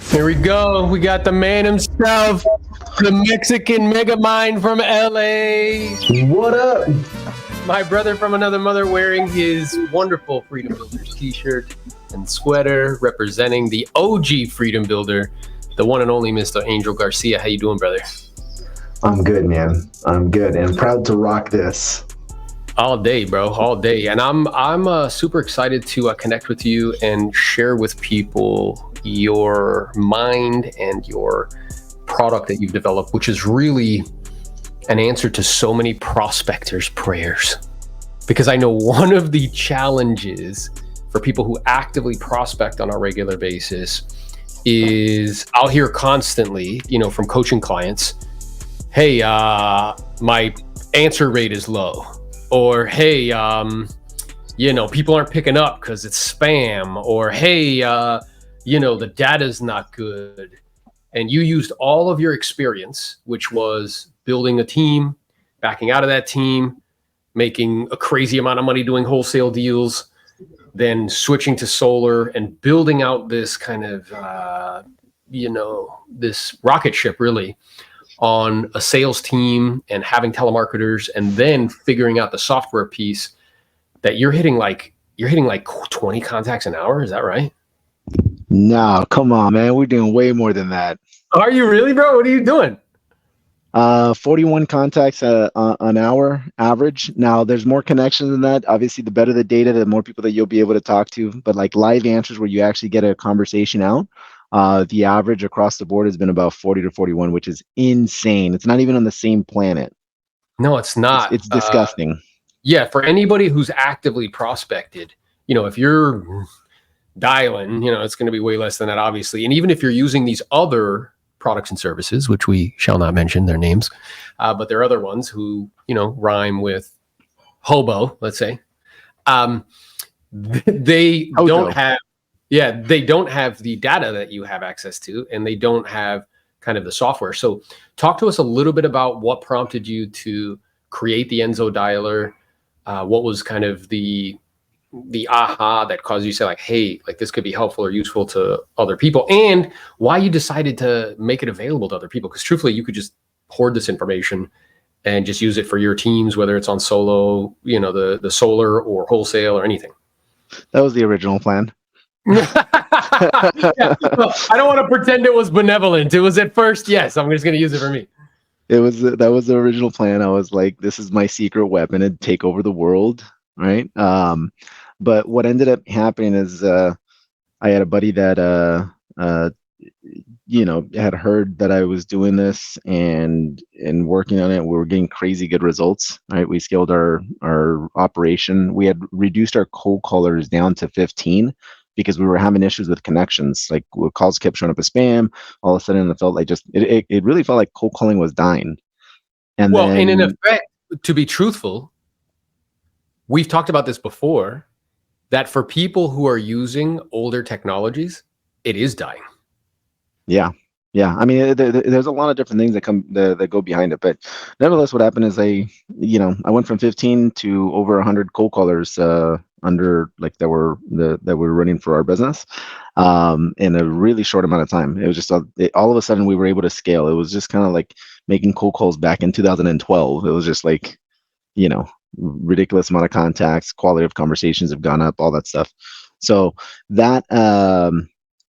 Here we go. We got the man himself, the Mexican megamind from LA. What up? My brother from another mother wearing his wonderful Freedom Builders t-shirt and sweater representing the OG Freedom Builder, the one and only Mr. Angel Garcia. How you doing, brother? I'm good, man. I'm good and proud to rock this. All day, bro, all day. And I'm super excited to connect with you and share with people your mind and your product that you've developed, which is really an answer to so many prospectors' prayers. Because I know one of the challenges for people who actively prospect on a regular basis is I'll hear constantly, from coaching clients, hey, my answer rate is low. Or, hey, people aren't picking up because it's spam. Or, hey, the data's not good. And you used all of your experience, which was building a team, backing out of that team, making a crazy amount of money doing wholesale deals, then switching to solar and building out this kind of, this rocket ship really on a sales team and having telemarketers, and then figuring out the software piece that you're hitting like 20 contacts an hour. Is that right? No, come on, man. We're doing way more than that. Are you really, bro? What are you doing? 41 contacts an hour average. Now there's more connections than that. Obviously, the better the data, the more people that you'll be able to talk to, but like live answers where you actually get a conversation out. The average across the board has been about 40 to 41, which is insane. It's not even on the same planet. No, it's not. It's disgusting. Yeah, for anybody who's actively prospected, if you're dialing, it's going to be way less than that, obviously. And even if you're using these other products and services, which we shall not mention their names, but there are other ones who, rhyme with hobo, let's say. They don't have the data that you have access to, and they don't have kind of the software. So talk to us a little bit about what prompted you to create the Enzo Dialer. What was kind of the aha that caused you to say like, hey, like this could be helpful or useful to other people, and why you decided to make it available to other people? Because truthfully, you could just hoard this information and just use it for your teams, whether it's on solo, the solar or wholesale or anything. That was the original plan. Well, I don't want to pretend it was benevolent. It was at first, yes, I'm just going to use it for me. That was the original plan. I was like, this is my secret weapon to take over the world, right? But what ended up happening is I had a buddy that had heard that I was doing this and working on it. We were getting crazy good results, right? We scaled our operation. We had reduced our cold callers down to 15 because we were having issues with connections. Like calls kept showing up as spam. All of a sudden, it felt like it really felt like cold calling was dying. And in effect, to be truthful, we've talked about this before, that for people who are using older technologies, it is dying. Yeah. I mean, there's a lot of different things that go behind it, but nevertheless, what happened is I went from 15 to over 100 cold callers under like that were running for our business in a really short amount of time. It was just all of a sudden we were able to scale. It was just kind of like making cold calls back in 2012. It was just like, ridiculous amount of contacts, quality of conversations have gone up, all that stuff. So that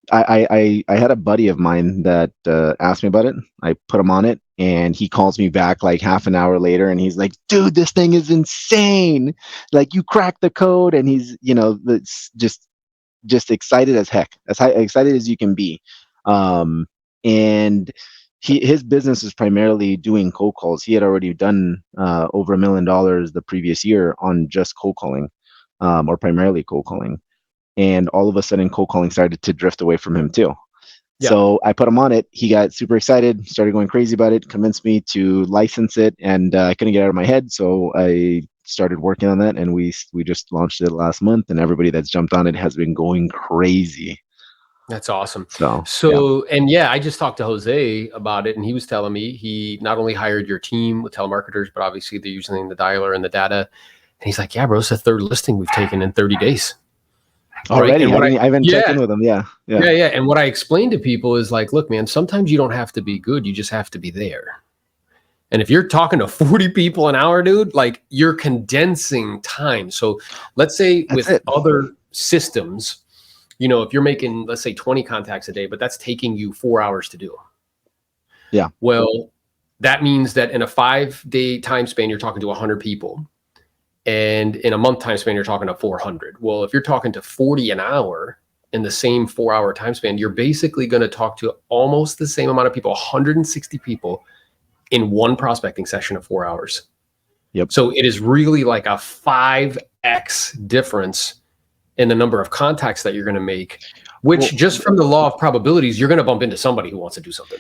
I had a buddy of mine that asked me about it. I put him on it, and he calls me back like half an hour later, and he's like, dude, this thing is insane. Like, you cracked the code. And he's, just excited as heck, excited as you can be. And his business is primarily doing cold calls. He had already done over $1 million the previous year on just cold calling, or primarily cold calling. And all of a sudden, cold calling started to drift away from him too. Yeah. So I put him on it. He got super excited, started going crazy about it, convinced me to license it, and I couldn't get it out of my head. So I started working on that, and we just launched it last month, and everybody that's jumped on it has been going crazy. That's awesome. Yeah. I just talked to Jose about it, and he was telling me he not only hired your team with telemarketers, but obviously they're using the dialer and the data. And he's like, yeah, bro, it's the third listing we've taken in 30 days. right? Already, And I haven't checked in with them. Yeah. yeah. And what I explain to people is like, look, man, sometimes you don't have to be good. You just have to be there. And if you're talking to 40 people an hour, dude, like you're condensing time. So let's say That's with it. other systems, if you're making, let's say 20 contacts a day, but that's taking you 4 hours to do. Yeah. Well, that means that in a 5-day time span, you're talking to 100 people. And in a month time span, you're talking to 400. Well, if you're talking to 40 an hour in the same 4-hour time span, you're basically going to talk to almost the same amount of people, 160 people in one prospecting session of 4 hours. Yep. So it is really like a 5x difference in the number of contacts that you're going to make, which just from the law of probabilities, you're going to bump into somebody who wants to do something.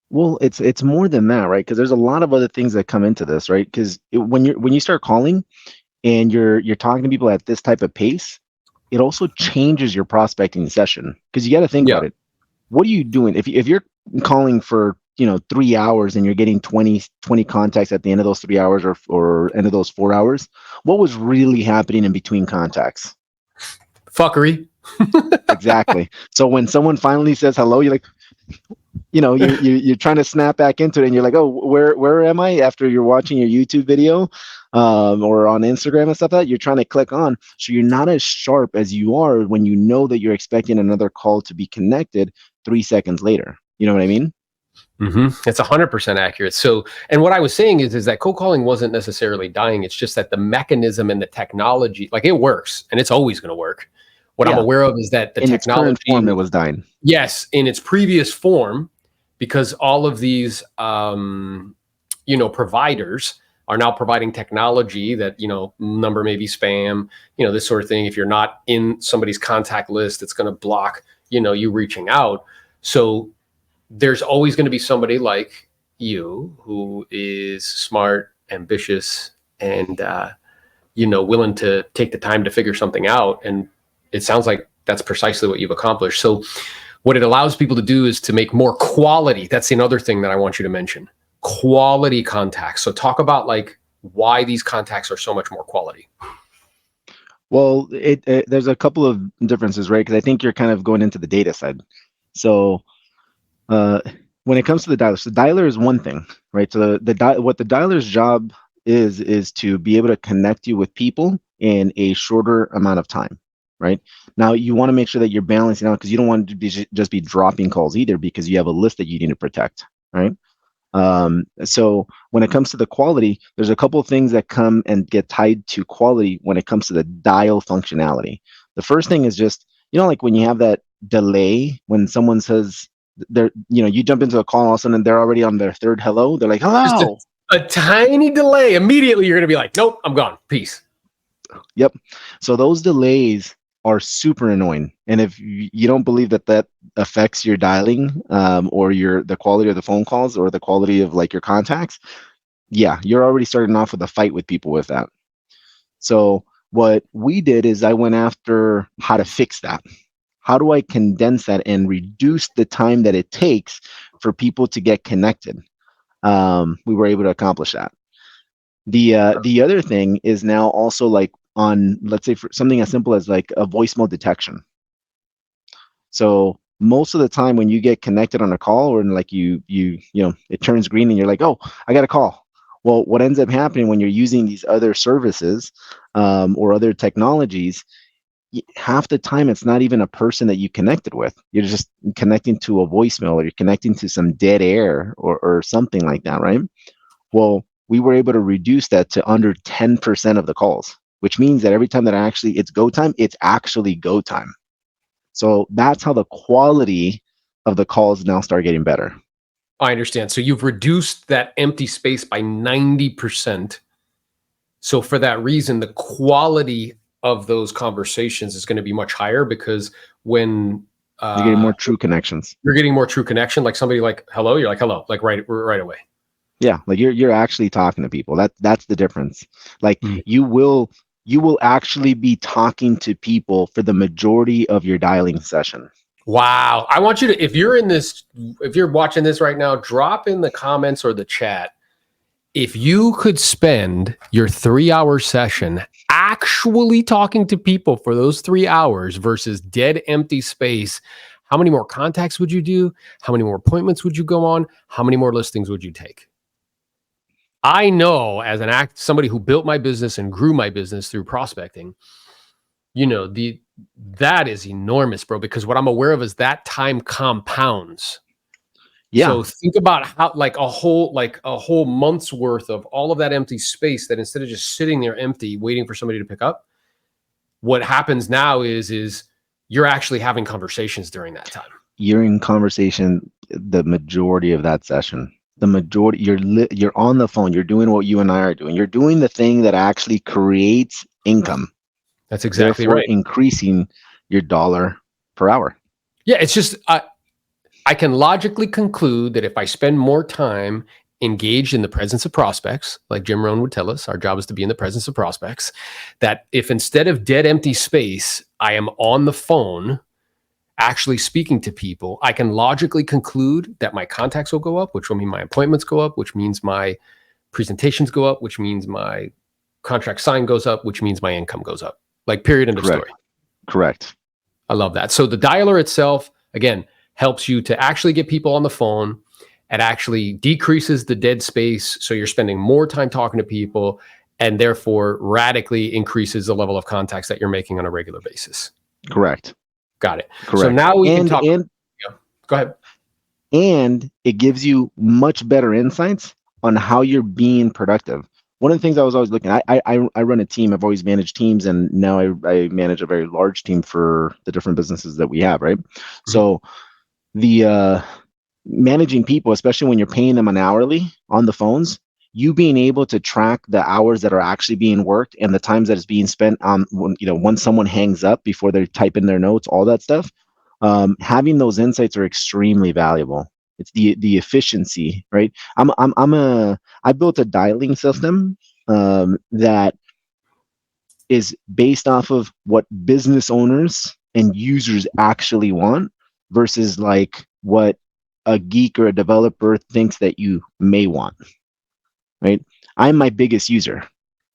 Well, it's more than that, right? Because there's a lot of other things that come into this, right? Because when you start calling and you're talking to people at this type of pace, it also changes your prospecting session. Because you got to think about it. What are you doing if you're calling for 3 hours and you're getting 20 contacts at the end of those 3 hours or end of those 4 hours? What was really happening in between contacts? Fuckery. Exactly. So when someone finally says hello, you're like, you're trying to snap back into it, and you're like, oh, where am I? After you're watching your YouTube video, or on Instagram and stuff like that, you're trying to click on. So you're not as sharp as you are when you know that you're expecting another call to be connected 3 seconds later. You know what I mean? Mm-hmm. It's 100% accurate. So, and what I was saying is that cold calling wasn't necessarily dying. It's just that the mechanism and the technology, like it works, and it's always going to work. What I'm aware of is that the in technology, its current form, it was dying. Yes, in its previous form, because all of these, providers are now providing technology that, number maybe spam, this sort of thing. If you're not in somebody's contact list, it's going to block, you reaching out. So there's always going to be somebody like you who is smart, ambitious, and, willing to take the time to figure something out. And it sounds like that's precisely what you've accomplished. So what it allows people to do is to make more quality. That's another thing that I want you to mention. Quality contacts. So talk about like why these contacts are so much more quality. Well, there's a couple of differences, right? Because I think you're kind of going into the data side. So when it comes to the dialer, so the dialer is one thing, right? So what the dialer's job is to be able to connect you with people in a shorter amount of time, right? Now you want to make sure that you're balancing out, because you don't want to just be dropping calls either, because you have a list that you need to protect, right? So when it comes to the quality, there's a couple of things that come and get tied to quality when it comes to the dial functionality. The first thing is just, like when you have that delay when someone says you jump into a call, all of a sudden they're already on their third hello. They're like, hello. Just a tiny delay. Immediately you're going to be like, nope, I'm gone. Peace. Yep. So those delays are super annoying. And if you don't believe that affects your dialing, or the quality of the phone calls or the quality of like your contacts, yeah, you're already starting off with a fight with people with that. So what we did is I went after how to fix that. How do I condense that and reduce the time that it takes for people to get connected? We were able to accomplish that. The other thing is now also like on, let's say, for something as simple as like a voicemail detection. So most of the time when you get connected on a call, or like it turns green and you're like, oh, I got a call. Well, what ends up happening when you're using these other services, or other technologies, half the time it's not even a person that you connected with. You're just connecting to a voicemail, or you're connecting to some dead air or something like that, right? Well, we were able to reduce that to under 10% of the calls, which means that every time that it's go time, it's actually go time. So that's how the quality of the calls now start getting better. I understand. So you've reduced that empty space by 90%. So for that reason, the quality of those conversations is going to be much higher, because when you're getting more true connections, you're getting more true connection. Like somebody like hello, you're like hello, like right away. Yeah, like you're actually talking to people. That's the difference. Like you will actually be talking to people for the majority of your dialing session. Wow. I want you to, if you're watching this right now, drop in the comments or the chat if you could spend your 3-hour session actually talking to people for those 3 hours versus dead empty space, how many more contacts would you do? How many more appointments would you go on? How many more listings would you take? I know as somebody who built my business and grew my business through prospecting, that is enormous, bro, because what I'm aware of is that time compounds. Yeah. So think about how like a whole month's worth of all of that empty space that instead of just sitting there empty waiting for somebody to pick up, what happens now is you're actually having conversations during that time. You're in conversation the majority of that session. The majority, you're on the phone. You're doing what you and I are doing. You're doing the thing that actually creates income. That's exactly therefore right. Increasing your dollar per hour. Yeah, it's just I can logically conclude that if I spend more time engaged in the presence of prospects, like Jim Rohn would tell us, our job is to be in the presence of prospects, that if instead of dead empty space, I am on the phone actually speaking to people, I can logically conclude that my contacts will go up, which will mean my appointments go up, which means my presentations go up, which means my contract sign goes up, which means my income goes up. Like period, end of story. Correct. I love that. So the dialer itself, again, helps you to actually get people on the phone. It actually decreases the dead space. So you're spending more time talking to people and therefore radically increases the level of contacts that you're making on a regular basis. Correct. Got it. Correct. So now we can talk. Go ahead. And it gives you much better insights on how you're being productive. One of the things I was always looking at, I run a team. I've always managed teams, and now I manage a very large team for the different businesses that we have, right? Mm-hmm. So the managing people, especially when you're paying them an hourly on the phones, you being able to track the hours that are actually being worked and the times that it's being spent on, once someone hangs up before they type in their notes, all that stuff, having those insights are extremely valuable. It's the efficiency, right? I built a dialing system that is based off of what business owners and users actually want versus like what a geek or a developer thinks that you may want, right? I'm my biggest user.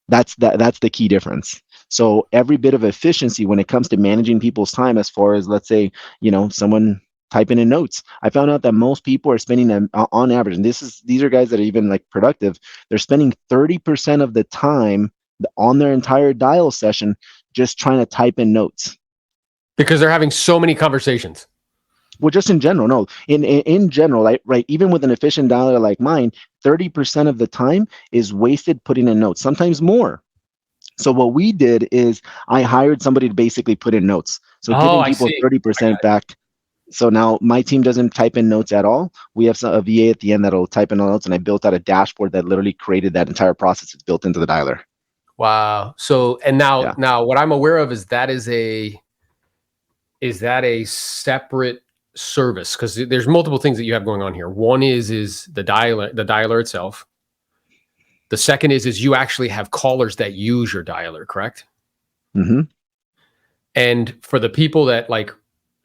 That's the key difference. So every bit of efficiency when it comes to managing people's time, as far as, let's say, someone typing in notes, I found out that most people are spending them on average, and these are guys that are even like productive, they're spending 30% of the time on their entire dial session just trying to type in notes. Because they're having so many conversations. Well, just in general, no. In general, right? Even with an efficient dialer like mine, 30% of the time is wasted putting in notes, sometimes more. So what we did is I hired somebody to basically put in notes. So giving people 30% back. So now my team doesn't type in notes at all. We have a VA at the end that'll type in notes, and I built out a dashboard that literally created that entire process. It's built into the dialer. Wow. So, and now what I'm aware of is that a separate service? Because there's multiple things that you have going on here. One is the dialer itself. The second is you actually have callers that use your dialer, correct? Mm-hmm. And for the people that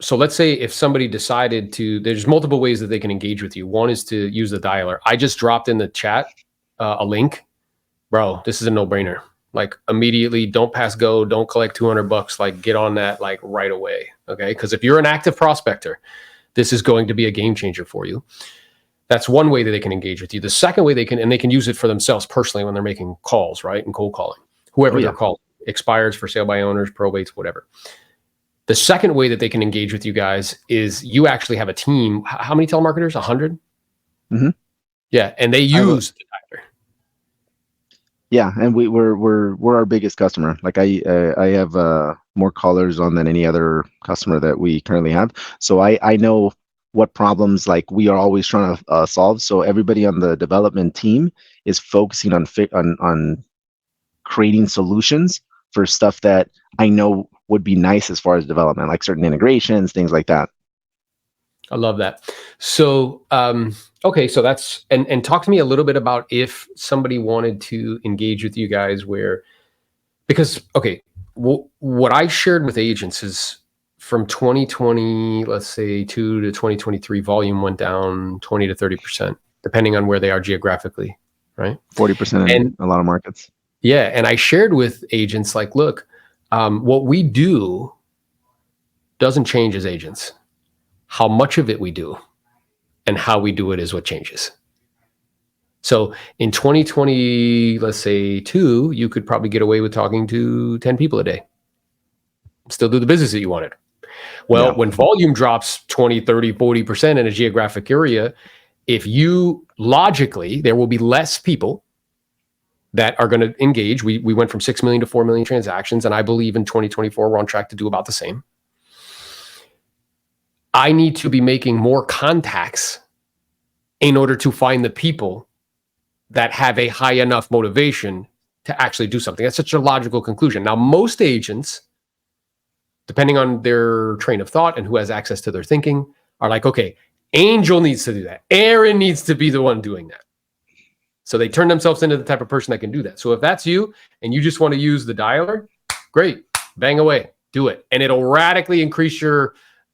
so let's say if somebody decided there's multiple ways that they can engage with you. One is to use the dialer. I just dropped in the chat a link. Bro, this is a no-brainer. Like immediately, don't pass go, don't collect $200, like get on that like right away. Okay. Because if you're an active prospector, this is going to be a game changer for you. That's one way that they can engage with you. The second way they can use it for themselves personally when they're making calls, right? And cold calling, whoever they're calling, expires, for sale by owners, probates, whatever. The second way that they can engage with you guys is you actually have a team. How many telemarketers? 100? Mm-hmm. Yeah. And they use the dialer. Yeah, and we're our biggest customer. Like I have more callers on than any other customer that we currently have. So I know what problems like we are always trying to solve. So everybody on the development team is focusing on creating solutions for stuff that I know would be nice as far as development, like certain integrations, things like that. I love that. So, okay. So that's, and talk to me a little bit about if somebody wanted to engage with you guys because, okay, what I shared with agents is from 2020, let's say 2 to 2023, volume went down 20 to 30%, depending on where they are geographically. right? 40% in And a lot of markets. yeah, and I shared with agents like, look, what we do doesn't change as agents. How much of it we do and how we do it is what changes. So in 2020, let's say 2, you could probably get away with talking to 10 people a day, still do the business that you wanted. Well, Yeah. when volume drops 20, 30, 40% in a geographic area, if you logically, there will be less people that are going to engage. We went from 6 million to 4 million transactions, and I believe in 2024, we're on track to do about the same. I need to be making more contacts in order to find the people that have a high enough motivation to actually do something. That's such a logical conclusion. Now, most agents, depending on their train of thought and who has access to their thinking, are like, okay, Angel needs to do that. Aaron needs to be the one doing that. So they turn themselves into the type of person that can do that. So if that's you and you just want to use the dialer, great, bang away, do it. And it'll radically increase your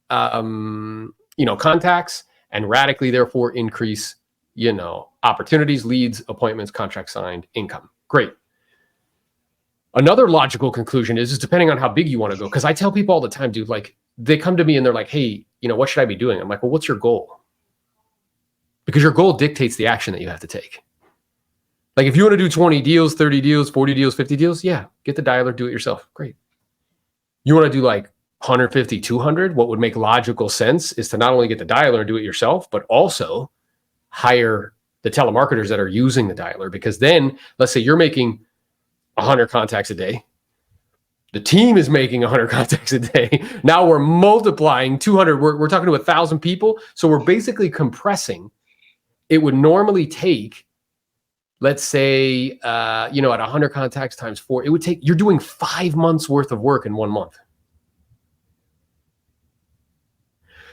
contacts and radically therefore increase, opportunities, leads, appointments, contracts signed, income. Great. Another logical conclusion is depending on how big you want to go. Because I tell people all the time, dude, like they come to me and they're like, hey, what should I be doing? I'm like, well, what's your goal? Because your goal dictates the action that you have to take. Like if you want to do 20 deals, 30 deals, 40 deals, 50 deals, yeah, get the dialer, do it yourself. Great. You want to do like 150, 200, what would make logical sense is to not only get the dialer and do it yourself, but also hire the telemarketers that are using the dialer. Because then let's say you're making 100 contacts a day. The team is making 100 contacts a day. Now we're multiplying 200. We're talking to 1,000 people. So we're basically compressing. It would normally take, let's say, at 100 contacts times 4, it would take, you're doing 5 months worth of work in 1 month.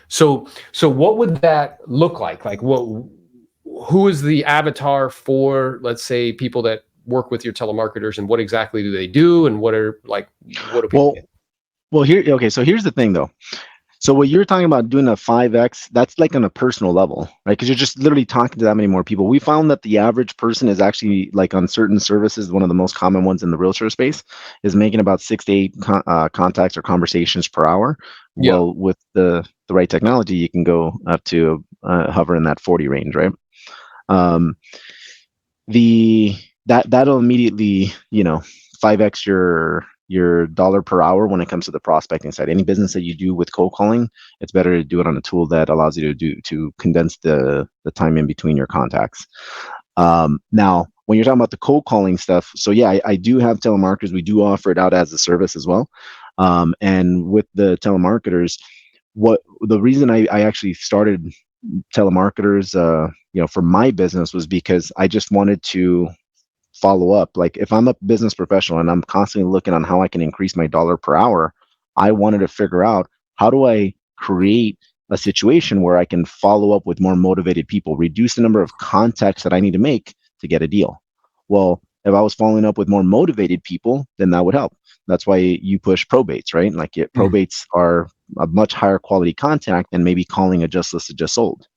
So what would that look like? Like who is the avatar for, let's say, people that work with your telemarketers, and what exactly do they do? And what do people get? Well, okay. So here's the thing though. So what you're talking about doing a 5X, that's like on a personal level, right? Because you're just literally talking to that many more people. We found that the average person is actually like on certain services, one of the most common ones in the realtor space is making about 6 to 8 contacts or conversations per hour. Yeah. Well, with the right technology, you can go up to hover in that 40 range, right? That'll immediately, 5X your dollar per hour when it comes to the prospecting side. Any business that you do with cold calling, it's better to do it on a tool that allows you to condense the time in between your contacts. Now, when you're talking about the cold calling stuff, so yeah, I do have telemarketers. We do offer it out as a service as well. And with the telemarketers, the reason I actually started telemarketers, for my business was because I just wanted to follow up. Like if I'm a business professional and I'm constantly looking on how I can increase my dollar per hour, I wanted to figure out how do I create a situation where I can follow up with more motivated people, reduce the number of contacts that I need to make to get a deal. Well, if I was following up with more motivated people, then that would help. That's why you push probates, right? Like probates are a much higher quality contact than maybe calling a just listed, just sold.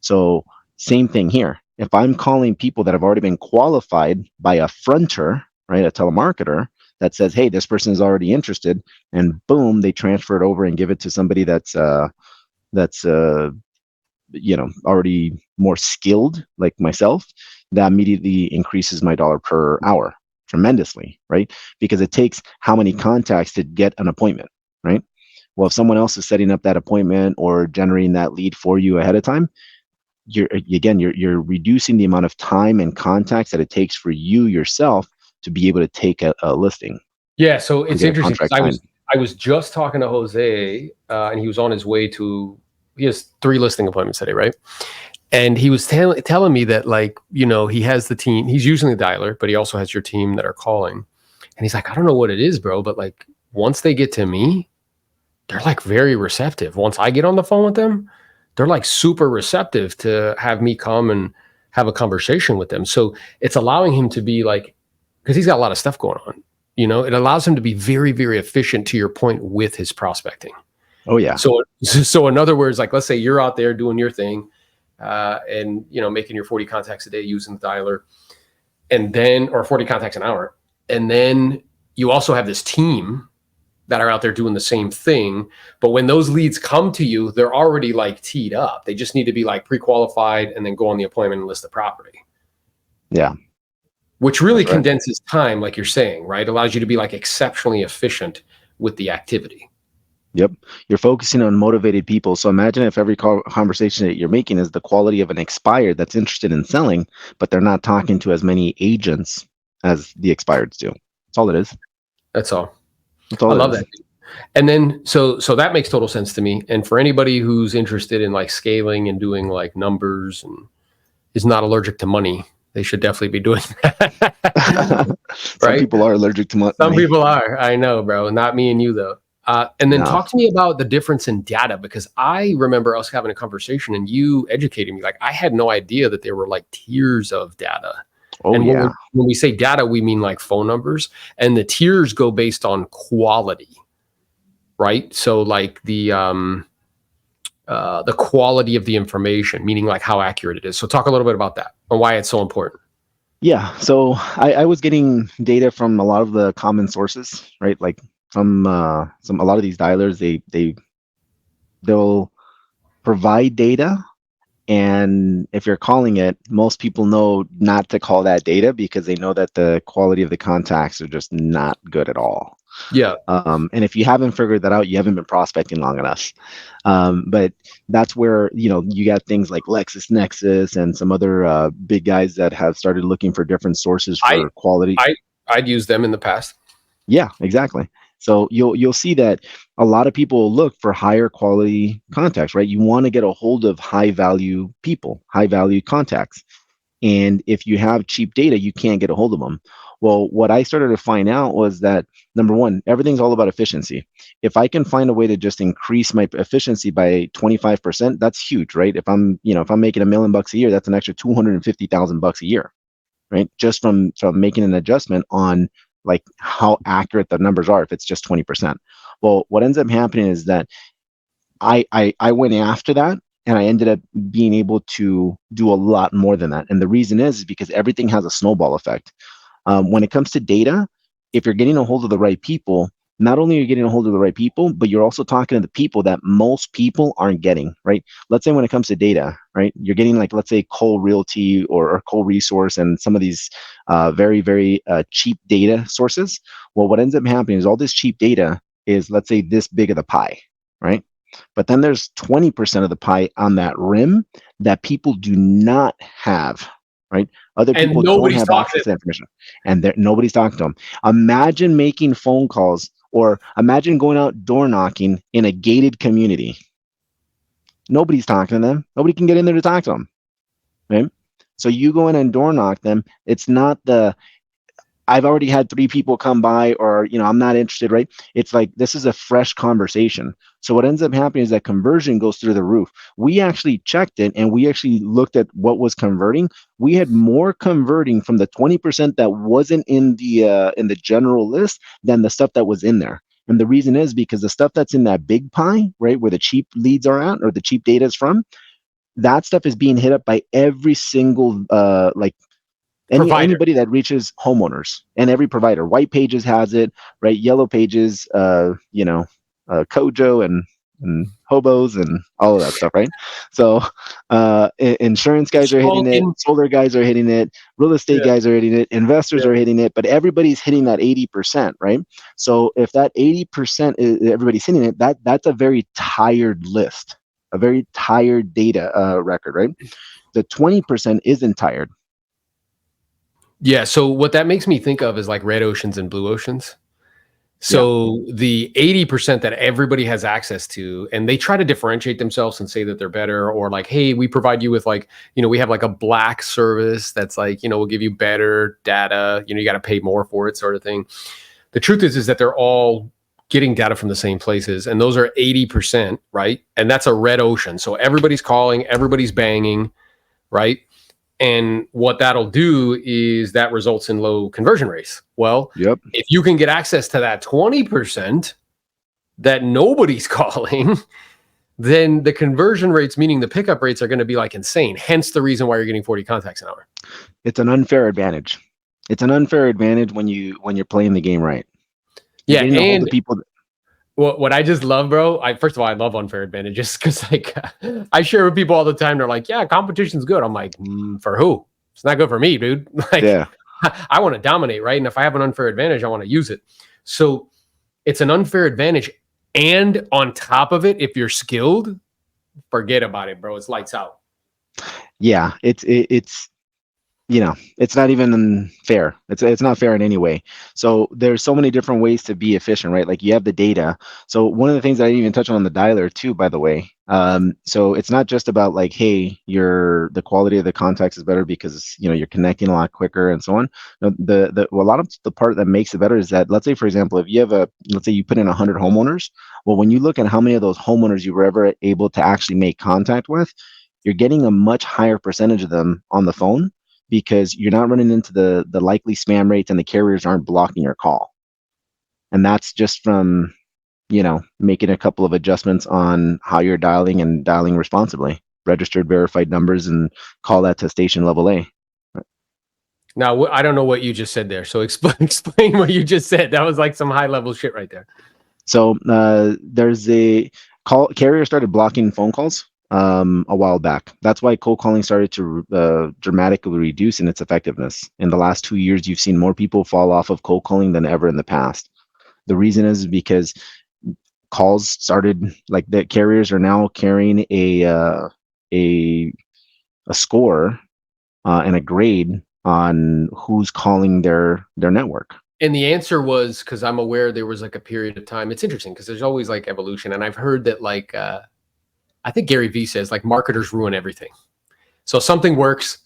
So same thing here. If I'm calling people that have already been qualified by a fronter, right, a telemarketer that says, hey, this person is already interested, and boom, they transfer it over and give it to somebody that's already more skilled like myself, that immediately increases my dollar per hour tremendously, right? Because it takes how many contacts to get an appointment, right? Well, if someone else is setting up that appointment or generating that lead for you ahead of time, you're reducing the amount of time and contacts that it takes for you yourself to be able to take a listing. Yeah, so it's interesting because I was just talking to Jose, and he was on his way to, he has 3 listing appointments today, right? And he was telling me that, like, he has the team, he's using the dialer, but he also has your team that are calling. And he's like, I don't know what it is, bro, but like once they get to me, they're like very receptive. Once I get on the phone with them, they're like super receptive to have me come and have a conversation with them. So it's allowing him to be like, because he's got a lot of stuff going on, it allows him to be very, very efficient, to your point, with his prospecting. Oh yeah. So in other words, like, let's say you're out there doing your thing, and making your 40 contacts a day using the dialer. and then, or 40 contacts an hour. And then you also have this team that are out there doing the same thing. But when those leads come to you, they're already like teed up. They just need to be like pre-qualified and then go on the appointment and list the property. Yeah. Which really That's right. condenses time, like you're saying, right? Allows you to be like exceptionally efficient with the activity. Yep. You're focusing on motivated people. So imagine if every conversation that you're making is the quality of an expired that's interested in selling, but they're not talking to as many agents as the expireds do. That's all it is. That's all. That's all I it love is. that. And then, so that makes total sense to me. And for anybody who's interested in like scaling and doing like numbers and is not allergic to money, they should definitely be doing that. Some Right? people are allergic to money. Some people are. I know, bro. Not me and you, though. And then talk to me about the difference in data, because I remember us having a conversation and you educating me. Like, I had no idea that there were like tiers of data. Oh, and yeah. when we say data, we mean like phone numbers, and the tiers go based on quality, right? So like the quality of the information, meaning like how accurate it is. So talk a little bit about that and why it's so important. Yeah. So I was getting data from a lot of the common sources, right? Like from a lot of these dialers, they'll provide data. And if you're calling it, most people know not to call that data because they know that the quality of the contacts are just not good at all. Yeah. And if you haven't figured that out, you haven't been prospecting long enough. But that's where, you got things like LexisNexis and some other big guys that have started looking for different sources for quality. I'd used them in the past. Yeah, exactly. So you'll see that a lot of people look for higher quality contacts, right? You want to get a hold of high value people, high value contacts. And if you have cheap data, you can't get a hold of them. Well, what I started to find out was that, number one, everything's all about efficiency. If I can find a way to just increase my efficiency by 25%, that's huge, right? If I'm making $1 million a year, that's an extra $250,000 a year, right? Just from making an adjustment on like how accurate the numbers are if it's just 20%. Well, what ends up happening is that I went after that, and I ended up being able to do a lot more than that. And the reason is because everything has a snowball effect. When it comes to data, if you're getting a hold of the right people, not only are you getting a hold of the right people, but you're also talking to the people that most people aren't getting, right? Let's say when it comes to data, right? You're getting like, let's say Cole Realty or Cole Resource and some of these very, very cheap data sources. Well, what ends up happening is all this cheap data is, let's say, this big of the pie, right? But then there's 20% of the pie on that rim that people do not have, right? Other people don't have access to that information, and nobody's talking to them. Imagine making phone calls, or imagine going out door knocking in a gated community. Nobody's talking to them. Nobody can get in there to talk to them, right? So you go in and door knock them. It's not I've already had 3 people come by, or, I'm not interested, right? It's like, this is a fresh conversation. So what ends up happening is that conversion goes through the roof. We actually checked it, and we actually looked at what was converting. We had more converting from the 20% that wasn't in the general list than the stuff that was in there. And the reason is because the stuff that's in that big pie, right, where the cheap leads are at, or the cheap data is from, that stuff is being hit up by every single anybody that reaches homeowners, and every provider. White Pages has it, right? Yellow Pages, Kojo and Hobos and all of that stuff, right? So insurance guys are hitting it, solar guys are hitting it, real estate guys are hitting it, investors are hitting it, but everybody's hitting that 80%, right? So if that 80% is everybody's hitting it, that's a very tired list, a very tired data record, right? The 20% isn't tired. Yeah. So what that makes me think of is like red oceans and blue oceans. So the 80% that everybody has access to, and they try to differentiate themselves and say that they're better, or like, hey, we provide you with like, we have like a black service that's like, we'll give you better data, you got to pay more for it, sort of thing. The truth is that they're all getting data from the same places, and those are 80%, right? And that's a red ocean. So everybody's calling, everybody's banging, right? And what that'll do is that results in low conversion rates. Well, if you can get access to that 20% that nobody's calling, then the conversion rates, meaning the pickup rates, are going to be like insane. Hence the reason why you're getting 40 contacts an hour. It's an unfair advantage. It's an unfair advantage when you're playing the game right. You're Yeah, getting a hold of and people. what I just love, bro. First of all, I love unfair advantages because like I share with people all the time. They're like, "Yeah, competition's good." I'm like, "For who? It's not good for me, dude." Like, Yeah. I want to dominate, right? And if I have an unfair advantage, I want to use it. So it's an unfair advantage, and on top of it, if you're skilled, forget about it, bro. It's lights out. Yeah. It's it's not even fair. It's not fair in any way. So there's so many different ways to be efficient, right? Like you have the data. So one of the things that I didn't even touch on the dialer too, by the way. So it's not just about like, hey, the quality of the contacts is better because you're connecting a lot quicker and so on. No, a lot of the part that makes it better is that, let's say for example, if you have let's say you put in 100 homeowners. Well, when you look at how many of those homeowners you were ever able to actually make contact with, you're getting a much higher percentage of them on the phone because you're not running into the likely spam rates and the carriers aren't blocking your call. And that's just from, making a couple of adjustments on how you're dialing and dialing responsibly, registered verified numbers, and call that to station level A. Now, I don't know what you just said there. So explain what you just said. That was like some high level shit right there. So there's a carrier started blocking phone calls a while back. That's why cold calling started to dramatically reduce in its effectiveness. In the last 2 years, you've seen more people fall off of cold calling than ever in the past. The reason is because calls started, like, the carriers are now carrying a score and a grade on who's calling their network. And the answer was, because I'm aware there was like a period of time. It's interesting because there's always like evolution. And I've heard that like, I think Gary Vee says like marketers ruin everything. So something works,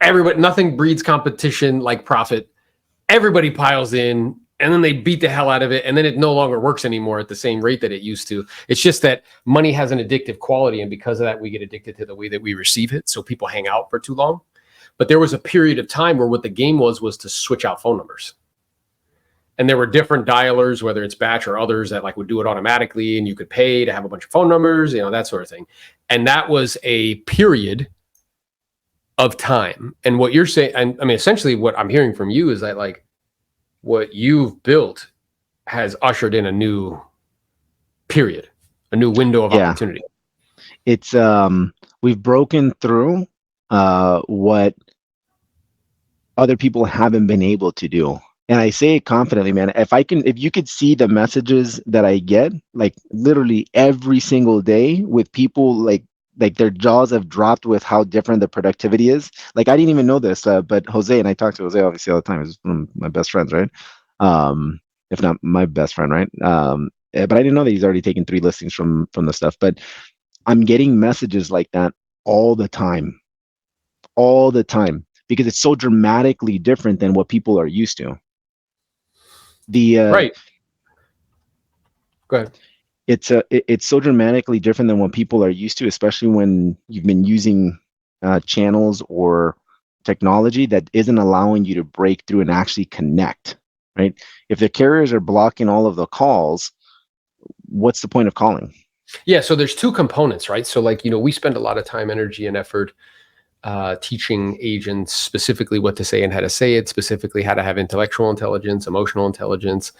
nothing breeds competition like profit. Everybody piles in and then they beat the hell out of it. And then it no longer works anymore at the same rate that it used to. It's just that money has an addictive quality. And because of that, we get addicted to the way that we receive it. So people hang out for too long. But there was a period of time where what the game was to switch out phone numbers. And there were different dialers, whether it's batch or others, that like would do it automatically, and you could pay to have a bunch of phone numbers, that sort of thing. And that was a period of time. And what you're saying, and I mean, essentially what I'm hearing from you is that like what you've built has ushered in a new period, a new window of opportunity. It's we've broken through what other people haven't been able to do. And I say it confidently, man. If you could see the messages that I get, like literally every single day, with people like their jaws have dropped with how different the productivity is. Like, I didn't even know this, but Jose, and I talk to Jose obviously all the time. He's one of my best friends, right? If not my best friend, right? But I didn't know that he's already taken 3 listings from the stuff. But I'm getting messages like that all the time, because it's so dramatically different than what people are used to. Right. Go ahead. It's so dramatically different than what people are used to, especially when you've been using channels or technology that isn't allowing you to break through and actually connect, right? If the carriers are blocking all of the calls, what's the point of calling? Yeah, so there's 2 components, right? So like, we spend a lot of time, energy, and effort teaching agents specifically what to say and how to say it, specifically how to have intellectual intelligence, emotional intelligence,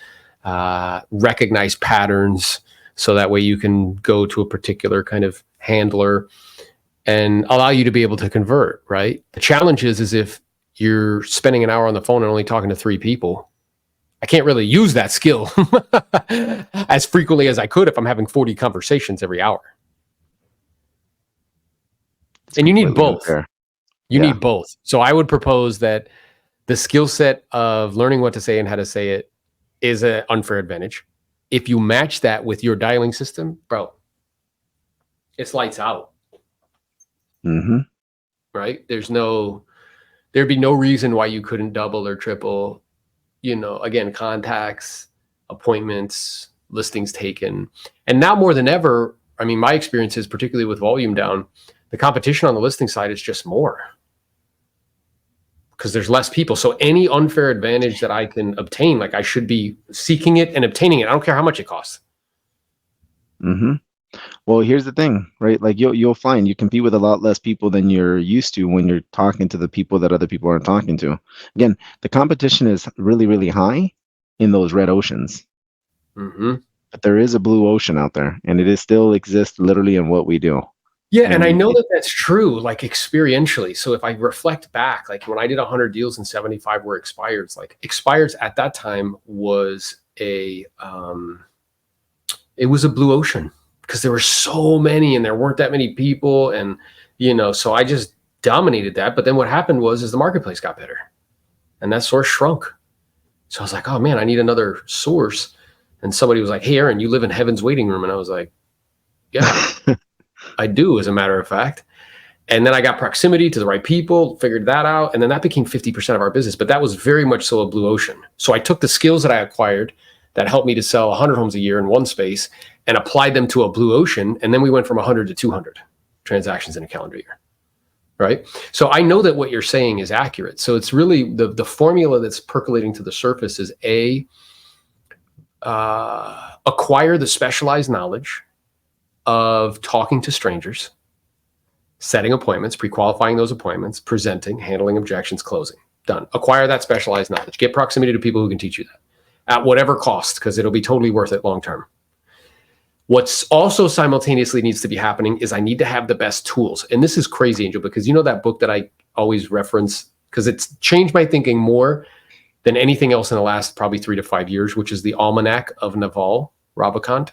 recognize patterns, so that way you can go to a particular kind of handler and allow you to be able to convert, right? The challenge is if you're spending an hour on the phone and only talking to 3 people, I can't really use that skill as frequently as I could if I'm having 40 conversations every hour. And you need both. You need both. So I would propose that the skill set of learning what to say and how to say it is an unfair advantage. If you match that with your dialing system, bro, it's lights out. Mm-hmm. Right? There'd be no reason why you couldn't double or triple, again, contacts, appointments, listings taken. And now more than ever, I mean, my experience is, particularly with volume down, the competition on the listing side is just more, because there's less people. So any unfair advantage that I can obtain, like, I should be seeking it and obtaining it. I don't care how much it costs. Mm-hmm. Well, here's the thing, right? Like you'll find you compete with a lot less people than you're used to when you're talking to the people that other people aren't talking to. Again, the competition is really, really high in those red oceans, Mm-hmm. but there is a blue ocean out there, and it is still exists literally in what we do. Yeah, and I And know that that's true, like experientially. So if I reflect back, like when I did 100 deals and 75 were expireds, like expireds at that time was it was a blue ocean because there were so many and there weren't that many people, and so I just dominated that. But then what happened is the marketplace got better, and that source shrunk. So I was like, oh man, I need another source. And somebody was like, hey, Aaron, you live in heaven's waiting room, and I was like, yeah, I do, as a matter of fact. And then I got proximity to the right people, figured that out. And then that became 50% of our business. But that was very much so a blue ocean. So I took the skills that I acquired that helped me to sell 100 homes a year in one space and applied them to a blue ocean. And then we went from 100 to 200 transactions in a calendar year. Right. So I know that what you're saying is accurate. So it's really the formula that's percolating to the surface is acquire the specialized knowledge of talking to strangers, setting appointments, pre-qualifying those appointments, presenting, handling objections, closing. Done. Acquire that specialized knowledge. Get proximity to people who can teach you that at whatever cost, because it'll be totally worth it long term. What's also simultaneously needs to be happening is I need to have the best tools. And this is crazy, Angel, because you know that book that I always reference, because it's changed my thinking more than anything else in the last probably 3 to 5 years, which is the Almanac of Naval Ravikant.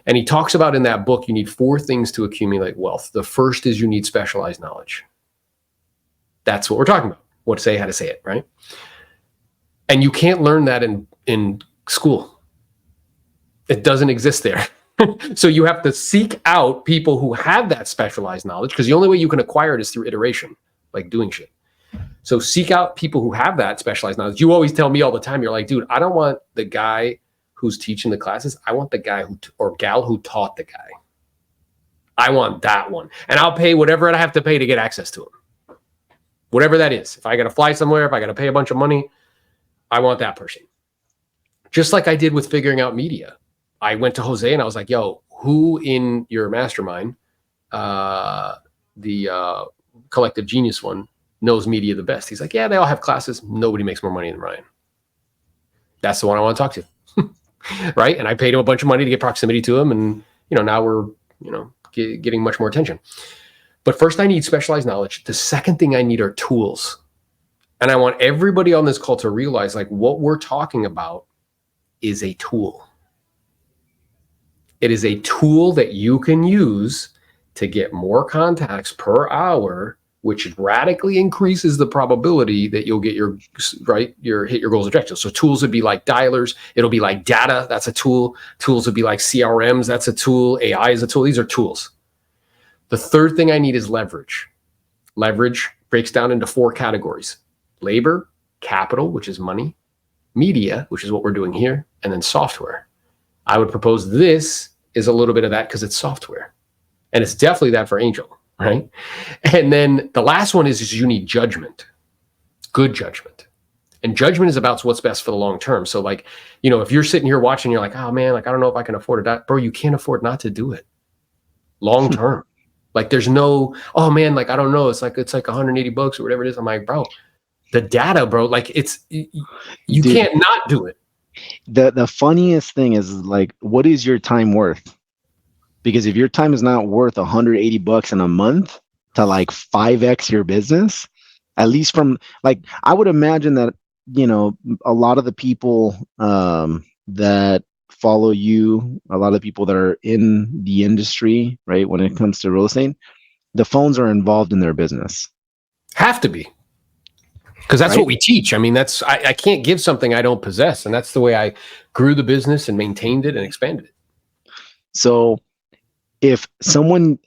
And he talks about in that book, you need 4 things to accumulate wealth. The first is you need specialized knowledge. That's what we're talking about. What to say, how to say it, right? And you can't learn that in school. It doesn't exist there. So you have to seek out people who have that specialized knowledge, because the only way you can acquire it is through iteration, like doing shit. So seek out people who have that specialized knowledge. You always tell me all the time, you're like, dude, I don't want the guy who's teaching the classes. I want the guy or gal who taught the guy. I want that one. And I'll pay whatever I have to pay to get access to him. Whatever that is. If I got to fly somewhere, if I got to pay a bunch of money, I want that person. Just like I did with figuring out media. I went to Jose and I was like, yo, who in your mastermind, the collective genius one, knows media the best? He's like, yeah, they all have classes. Nobody makes more money than Ryan. That's the one I want to talk to. Right. And I paid him a bunch of money to get proximity to him. And, now we're, getting much more attention. But first I need specialized knowledge. The second thing I need are tools. And I want everybody on this call to realize, like, what we're talking about is a tool. It is a tool that you can use to get more contacts per hour, which radically increases the probability that you'll get hit your goals objectives. So tools would be like dialers. It'll be like data. That's a tool. Tools would be like CRMs. That's a tool. AI is a tool. These are tools. The third thing I need is leverage. Leverage breaks down into 4 categories: labor, capital, which is money, media, which is what we're doing here, and then software. I would propose this is a little bit of that because it's software. And it's definitely that for Angel, right? And then the last one is you need judgment, good judgment. And judgment is about what's best for the long term. So like, if you're sitting here watching, you're like, oh man, like, I don't know if I can afford it. Bro, you can't afford not to do it long term. Like there's no, oh man, like, I don't know. It's like $180 or whatever it is. I'm like, bro, the data, bro, like you Dude, can't not do it. The funniest thing is, like, what is your time worth? Because if your time is not worth $180 in a month to like 5x your business, at least from, like, I would imagine that, a lot of the people that follow you, a lot of people that are in the industry, right, when it comes to real estate, the phones are involved in their business. Have to be. Because that's what we teach. I mean, I can't give something I don't possess. And that's the way I grew the business and maintained it and expanded it. So if someone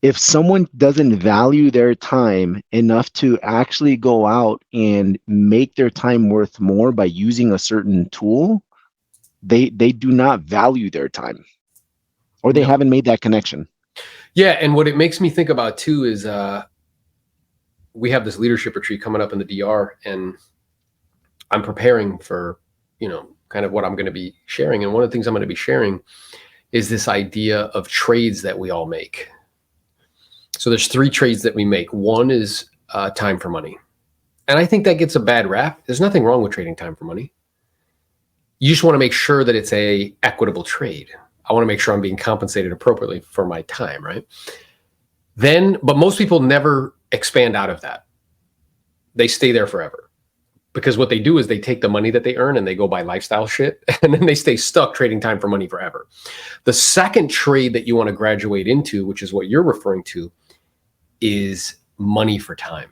doesn't value their time enough to actually go out and make their time worth more by using a certain tool, they do not value their time, or they haven't made that connection. Yeah. And what it makes me think about too is we have this leadership retreat coming up in the DR, and I'm preparing for, kind of what I'm going to be sharing. And one of the things I'm going to be sharing is this idea of trades that we all make. So there's 3 trades that we make. One is time for money. And I think that gets a bad rap. There's nothing wrong with trading time for money. You just want to make sure that it's a equitable trade. I want to make sure I'm being compensated appropriately for my time, right? But most people never expand out of that. They stay there forever. Because what they do is they take the money that they earn and they go buy lifestyle shit, and then they stay stuck trading time for money forever. The second trade that you want to graduate into, which is what you're referring to, is money for time.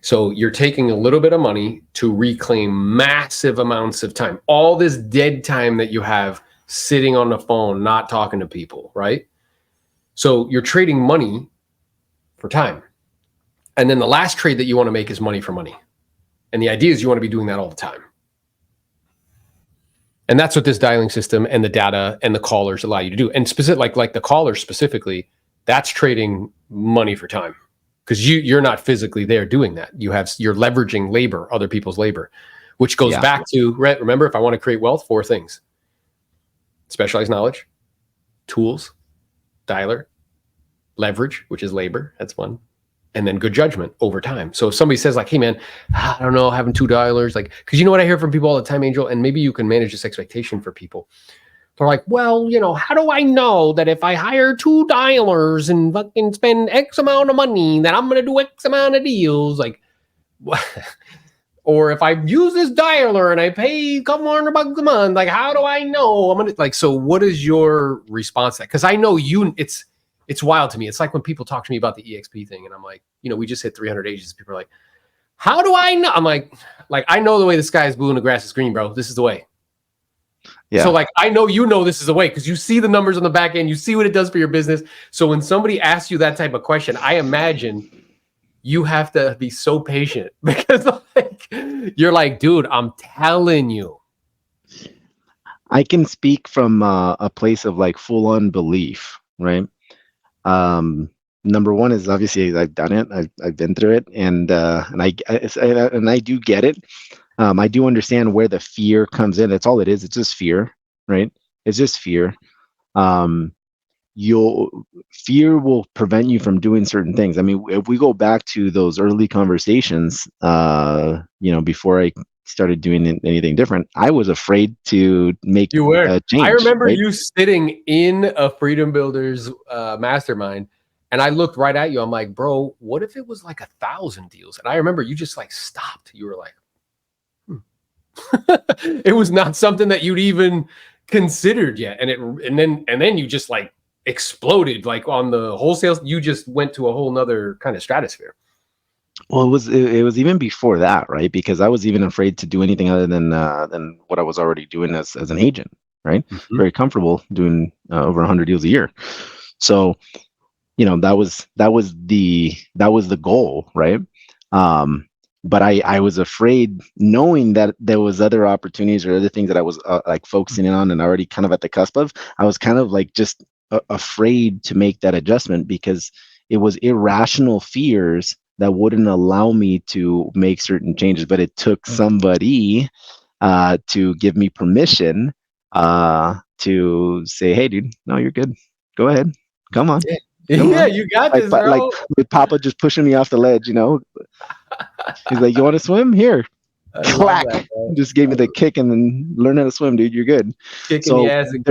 So you're taking a little bit of money to reclaim massive amounts of time. All this dead time that you have sitting on the phone, not talking to people, right? So you're trading money for time. And then the last trade that you want to make is money for money. And the idea is you want to be doing that all the time. And that's what this dialing system and the data and the callers allow you to do. And specific, like the callers specifically, that's trading money for time. Because you're not physically there doing that. You're leveraging labor, other people's labor, which goes back to, remember, if I want to create wealth, 4 things: specialized knowledge, tools, dialer, leverage, which is labor, that's one, and then good judgment over time. So if somebody says like, hey man, I don't know, having 2 dialers, like, because you know what I hear from people all the time, Angel, and maybe you can manage this expectation for people. They're like, well, how do I know that if I hire 2 dialers and fucking spend X amount of money, that I'm going to do X amount of deals? Like, what? Or if I use this dialer and I pay a couple $100 a month, like, how do I know I'm going to, like, so what is your response to that? Because I know it's wild to me. It's like when people talk to me about the EXP thing and I'm like, we just hit 300 agents. People are like, how do I know? I'm like, I know the way the sky is blue and the grass is green, bro. This is the way. Yeah. So like, I know this is the way because you see the numbers on the back end, you see what it does for your business. So when somebody asks you that type of question, I imagine you have to be so patient because like, you're like, dude, I'm telling you. I can speak from a place of like full on belief, right? Number one is obviously I've done it. I've been through it, and I do get it. I do understand where the fear comes in. That's all it is. It's just fear, right? It's just fear. Fear will prevent you from doing certain things. I mean, if we go back to those early conversations, before I started doing anything different, I was afraid to make a change. I remember you sitting in a Freedom Builders mastermind, and I looked right at you. I'm like, bro, what if it was like 1,000 deals? And I remember you just like stopped. You were like, it was not something that you'd even considered yet. And then you just like exploded like on the wholesale. You just went to a whole nother kind of stratosphere. Well, it was even before that, right? Because I was even afraid to do anything other than what I was already doing as an agent, right? Mm-hmm. Very comfortable doing over 100 deals a year. So, that was the goal, right? But I was afraid, knowing that there was other opportunities or other things that I was like focusing in on and already kind of at the cusp of. I was kind of like just afraid to make that adjustment because it was irrational fears that wouldn't allow me to make certain changes. But it took somebody to give me permission to say, hey, dude, no, you're good. Go ahead. Come on. Yeah, you got this, bro. Like with Papa just pushing me off the ledge, He's like, you want to swim? Here. Clack. Just gave me the kick and then learn how to swim, dude. You're good. Kick in the ass and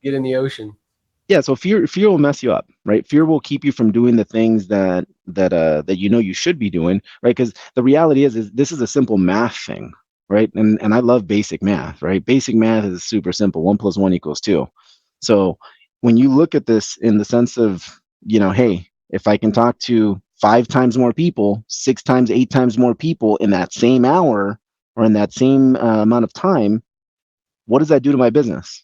get in the ocean. Yeah, so fear will mess you up, right? Fear will keep you from doing the things that you should be doing, right? Because the reality is this is a simple math thing, right? And I love basic math, right? Basic math is super simple. 1 + 1 = 2. So when you look at this in the sense of, hey, if I can talk to 5 times more people, 6 times, 8 times more people in that same hour or in that same amount of time, what does that do to my business?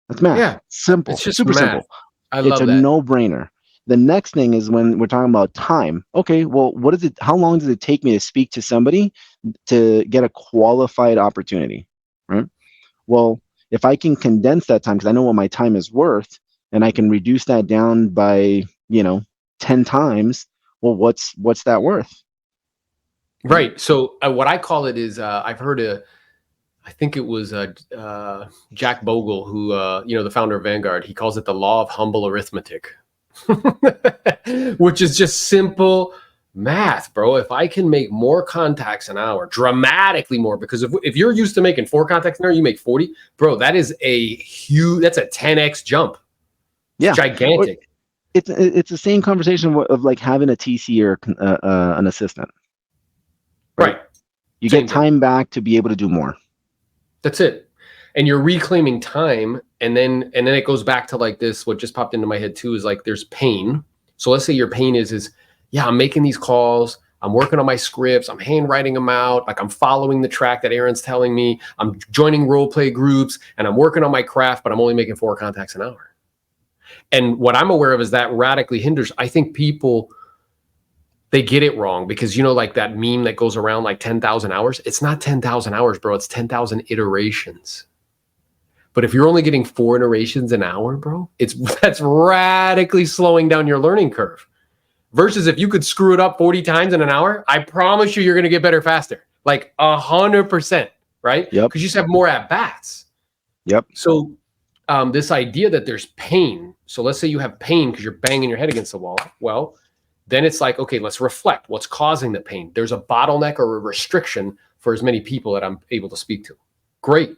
That's math. Yeah. Simple. It's just super math. simple. It's a no-brainer. The next thing is when we're talking about time. Okay, well, how long does it take me to speak to somebody to get a qualified opportunity? Right? Well, if I can condense that time, because I know what my time is worth, and I can reduce that down by 10 times, well, what's that worth? Right. So what I call it is I've heard I think it was Jack Bogle, who the founder of Vanguard. He calls it the law of humble arithmetic, which is just simple math, bro. If I can make more contacts an hour, dramatically more, because if you're used to making 4 contacts an hour, you make 40, bro. That's a 10x jump. It's gigantic. It's the same conversation of like having a TC or an assistant, right? You get time back to be able to do more. That's it. And you're reclaiming time. And then it goes back to like this, what just popped into my head too, is like, there's pain. So let's say your pain is I'm making these calls. I'm working on my scripts. I'm handwriting them out. Like, I'm following the track that Aaron's telling me. I'm joining role play groups and I'm working on my craft, but I'm only making 4 contacts an hour. And what I'm aware of is that radically hinders. I think people, they get it wrong, because like that meme that goes around, like 10,000 hours. It's not 10,000 hours, bro. It's 10,000 iterations. But if you're only getting 4 iterations an hour, bro, that's radically slowing down your learning curve. Versus if you could screw it up 40 times in an hour, I promise you're going to get better faster. Like 100%, right? Yep. Because you just have more at bats. Yep. So this idea that there's pain. So let's say you have pain because you're banging your head against the wall. Well, then it's like, okay, let's reflect. What's causing the pain? There's a bottleneck or a restriction for as many people that I'm able to speak to. Great.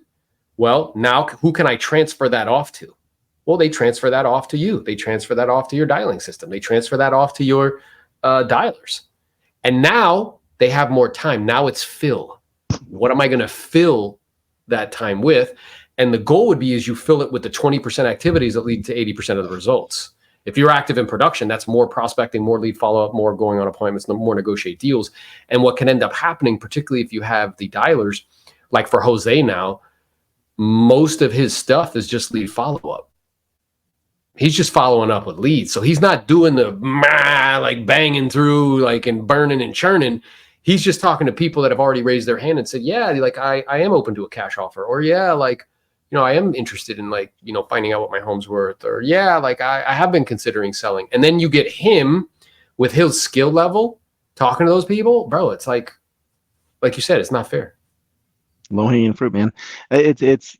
Well, now who can I transfer that off to? Well, they transfer that off to you. They transfer that off to your dialing system. They transfer that off to your dialers. And now they have more time. Now it's fill. What am I going to fill that time with? And the goal would be is you fill it with the 20% activities that lead to 80% of the results. If you're active in production, that's more prospecting, more lead follow-up, more going on appointments, more negotiate deals. And what can end up happening, particularly if you have the dialers, like for Jose now, most of his stuff is just lead follow-up. He's just following up with leads. So he's not doing the like banging through like and burning and churning. He's just talking to people that have already raised their hand and said, yeah, like I am open to a cash offer. Or yeah, like, I am interested in like, finding out what my home's worth. Or yeah, like I have been considering selling. And then you get him with his skill level talking to those people, bro. It's like you said, it's not fair. Low hanging fruit, man. It's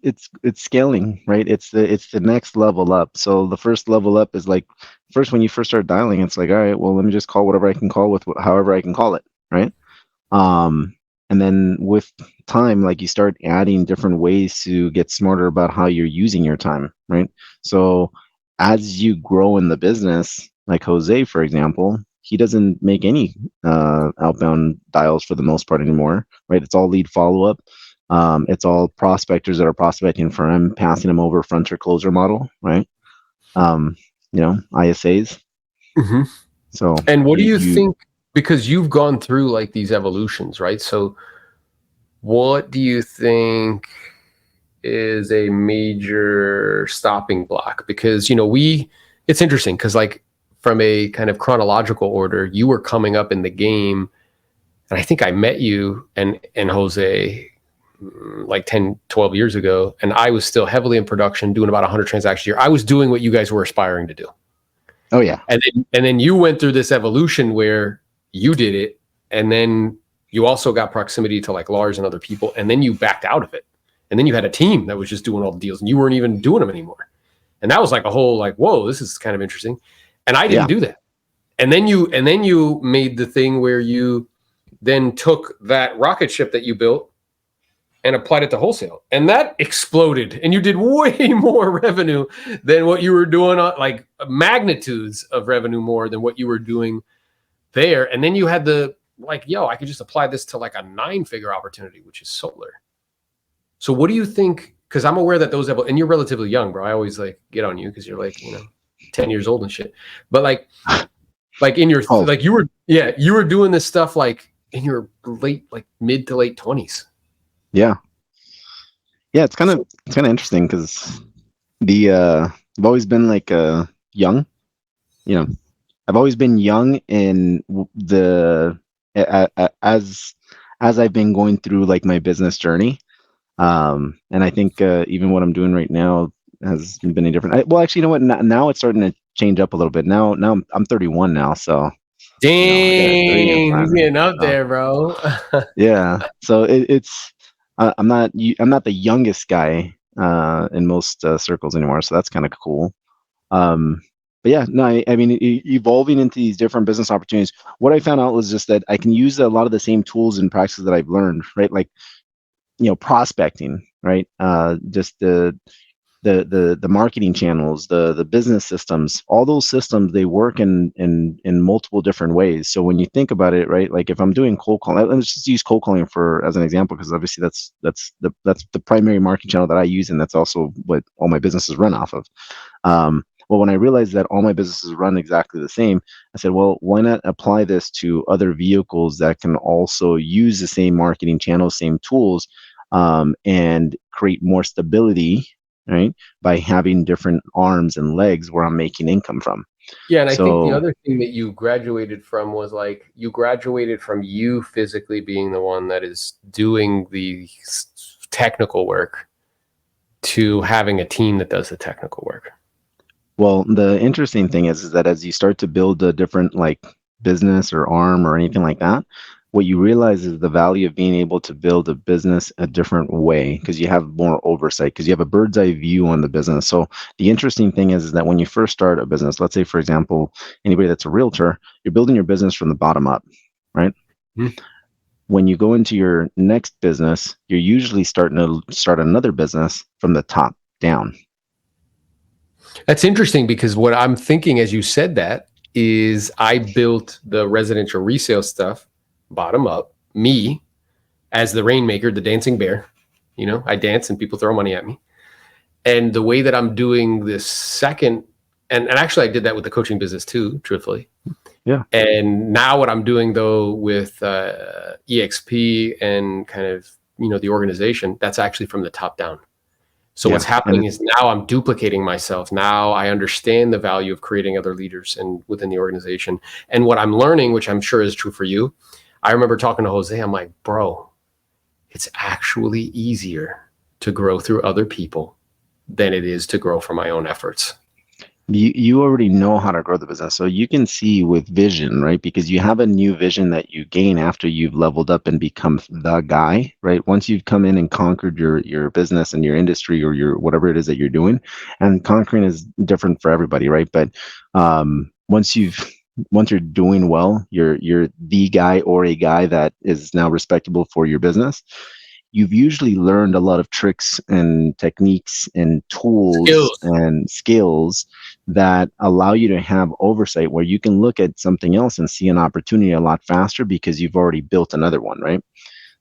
scaling, right? It's the next level up. So the first level up is like, first when you first start dialing, it's like, all right, well, let me just call whatever I can call with however I can call it, right? And then with time, like you start adding different ways to get smarter about how you're using your time, right? So as you grow in the business, like Jose, for example, he doesn't make any outbound dials for the most part anymore, right? It's all lead follow-up. It's all prospectors that are prospecting for him, passing them over frontier closer model, right? ISAs. Mm-hmm. So, and what do you think? Because you've gone through like these evolutions, right? So what do you think is a major stopping block? Because, it's interesting because like from a kind of chronological order, you were coming up in the game. And I think I met you and Jose like 10, 12 years ago. And I was still heavily in production, doing about 100 transactions a year. I was doing what you guys were aspiring to do. Oh, yeah. And then you went through this evolution where you did it, and then you also got proximity to like Lars and other people, and then you backed out of it, and then you had a team that was just doing all the deals, and you weren't even doing them anymore. And that was like a whole like, whoa, this is kind of interesting. And I didn't do that. And then you made the thing where you then took that rocket ship that you built and applied it to wholesale, and that exploded, and you did way more revenue than what you were doing, like magnitudes of revenue more than what you were doing there. And then you had the like, I could just apply this to like a 9-figure opportunity, which is solar. So what do you think? Because I'm aware that and you're relatively young, bro. I always like get on you because you're like 10 years old and shit. But like in your like you were doing this stuff like in your mid to late 20s. Yeah, it's kind of interesting because I've always been like young, I've always been young in as I've been going through like my business journey, and I think even what I'm doing right now has been any different. Well, actually, you know what? Now it's starting to change up a little bit. Now I'm 31 now, so dang, getting up there, bro. Yeah, so it's I'm not the youngest guy in most circles anymore, so that's kind of cool. But yeah, no, I mean, evolving into these different business opportunities. What I found out was just that I can use a lot of the same tools and practices that I've learned, right? Like, prospecting, right? Just the marketing channels, the business systems, all those systems, they work in multiple different ways. So when you think about it, right, like if I'm doing cold calling, let's just use cold calling for as an example, because obviously that's the primary marketing channel that I use, and that's also what all my businesses run off of. Well, when I realized that all my businesses run exactly the same, I said, well, why not apply this to other vehicles that can also use the same marketing channels, same tools, and create more stability, right? By having different arms and legs where I'm making income from. Yeah, and I think the So, other thing that you graduated from was like you graduated from you physically being the one that is doing the technical work to having a team that does the technical work. well, the interesting thing is that as you start to build a different like business or arm or anything like that, what you realize is the value of being able to build a business a different way because you have more oversight, because you have a bird's eye view on the business. So the interesting thing is that when you first start a business, let's say, for example, anybody that's a realtor, you're building your business from the bottom up, right? Hmm. When you go into your next business, you're usually starting to start another business from the top down. That's interesting because what I'm thinking as you said that is I built the residential resale stuff bottom up, me as the rainmaker, the dancing bear. I dance and people throw money at me. And the way that I'm doing this second, and actually I did that with the coaching business too, truthfully. Yeah. And now what I'm doing though with EXP and kind of, the organization, that's actually from the top down. So Yeah. what's happening is now I'm duplicating myself. Now I understand the value of creating other leaders and within the organization. And what I'm learning, which I'm sure is true for you, I remember talking to Jose. I'm like, bro, it's actually easier to grow through other people than it is to grow from my own efforts. You already know how to grow the business. So you can see with vision, right? Because you have a new vision that you gain after you've leveled up and become the guy, right? Once you've come in and conquered your business and your industry or your whatever it is that you're doing, and conquering is different for everybody, right? But once you're doing well, you're the guy or a guy that is now respectable for your business. You've usually learned a lot of tricks and techniques and tools and skills that allow you to have oversight where you can look at something else and see an opportunity a lot faster because you've already built another one, right?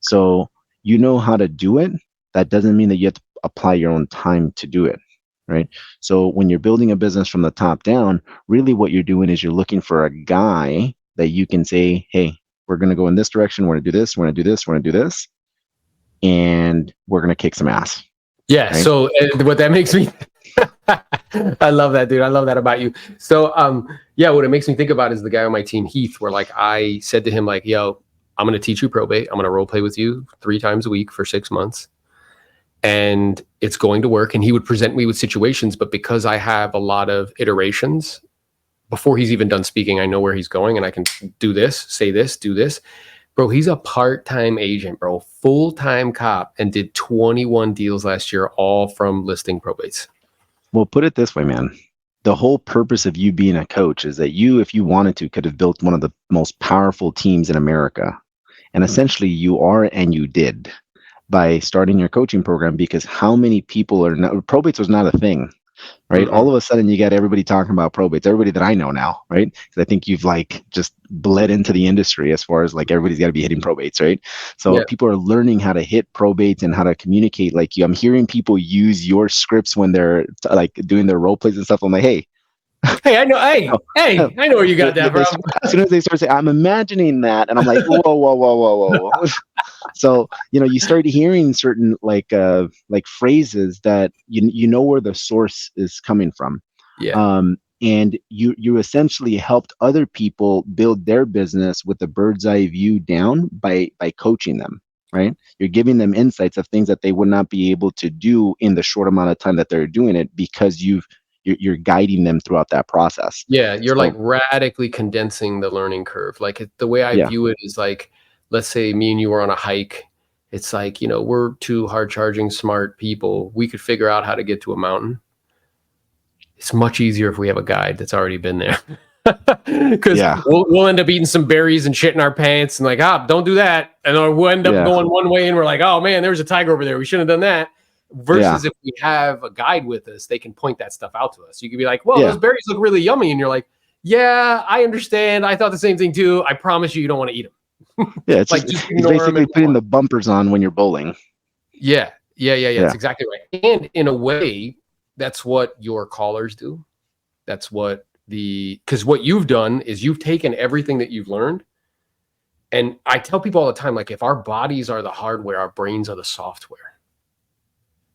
So you know how to do it. That doesn't mean that you have to apply your own time to do it, right? So when you're building a business from the top down, really what you're doing is you're looking for a guy that you can say, hey, we're going to go in this direction. We're going to do this. We're going to do this. We're going to do this. And we're going to kick some ass. Yeah. Right? So what that makes me, I love that, dude. I love that about you. So, yeah, what it makes me think about is the guy on my team, Heath, where like I said to him, like, yo, I'm going to teach you probate. I'm going to role play with you 3 times a week for 6 months. And it's going to work. And he would present me with situations, but because I have a lot of iterations before he's even done speaking, I know where he's going and I can do this, say this, do this. Bro, he's a part-time agent, bro, full-time cop, and did 21 deals last year, all from listing probates. Well, put it this way, man. The whole purpose of you being a coach is that you, if you wanted to, could have built one of the most powerful teams in America. And essentially you are, and you did by starting your coaching program, because how many people are not, probates was not a thing. Right. Mm-hmm. All of a sudden you got everybody talking about probates, everybody that I know now. Right. Because I think you've like just bled into the industry as far as like everybody's got to be hitting probates. Right. So people are learning how to hit probates and how to communicate like you. I'm hearing people use your scripts when they're like doing their role plays and stuff. I'm like, hey, I know. I know where you got that from. As soon as they start saying, I'm imagining that. And I'm like, whoa. So, you start hearing certain like phrases that you know where the source is coming from. Yeah. And you essentially helped other people build their business with a bird's eye view down by coaching them, right? You're giving them insights of things that they would not be able to do in the short amount of time that they're doing it, because you're guiding them throughout that process. Yeah, you're like radically condensing the learning curve. Like the way I view it is like, let's say me and you were on a hike It's like, we're two hard charging, smart people. We could figure out how to get to a mountain. It's much easier if we have a guide that's already been there. Because Yeah. we'll end up eating some berries and shit in our pants and like, don't do that. And or we'll end up Yeah. going one way and we're like, oh man, there's a tiger over there. We shouldn't have done that. Versus if we have a guide with us, they can point that stuff out to us. You could be like, well, those berries look really yummy. And you're like, yeah, I understand. I thought the same thing too. I promise you don't want to eat them. Yeah, it's like just it's basically putting the bumpers on when you're bowling. Yeah. That's exactly right. And in a way, that's what your callers do. That's what because what you've done is you've taken everything that you've learned. And I tell people all the time, like, if our bodies are the hardware, our brains are the software.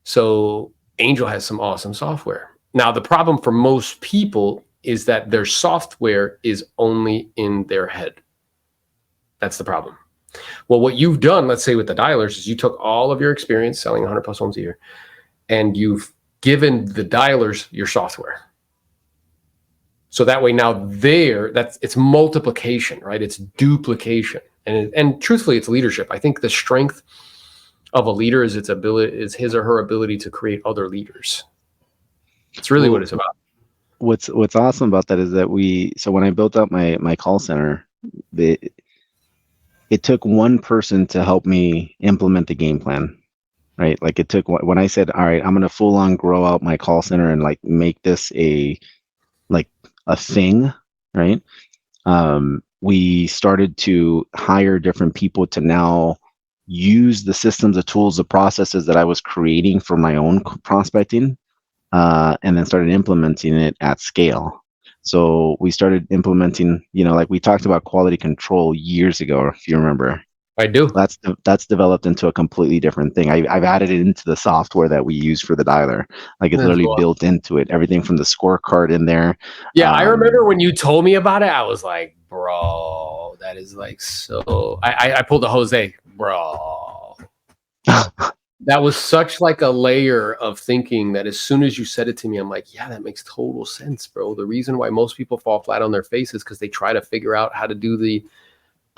So Angel has some awesome software. Now, the problem for most people is that their software is only in their head. That's the problem. Well, what you've done, let's say with the dialers, is you took all of your experience selling 100 plus homes a year, and you've given the dialers your software. So that way now it's multiplication, right? It's duplication. And truthfully, it's leadership. I think the strength of a leader is his or her ability to create other leaders. It's really what it's about. What's awesome about that is that when I built out my call center, it took one person to help me implement the game plan, right? Like it took, when I said, all right, I'm going to full on grow out my call center and like make this a thing, right? We started to hire different people to now use the systems, the tools, the processes that I was creating for my own prospecting, and then started implementing it at scale. So we started implementing, like we talked about quality control years ago, if you remember. I do. That's developed into a completely different thing. I've added it into the software that we use for the dialer. Like it's literally built into it. Everything from the scorecard in there. Yeah, I remember when you told me about it, I was like, bro, that is like so. I pulled a Jose, bro. That was such like a layer of thinking that as soon as you said it to me, I'm like, yeah, that makes total sense, bro. The reason why most people fall flat on their faces because they try to figure out how to do the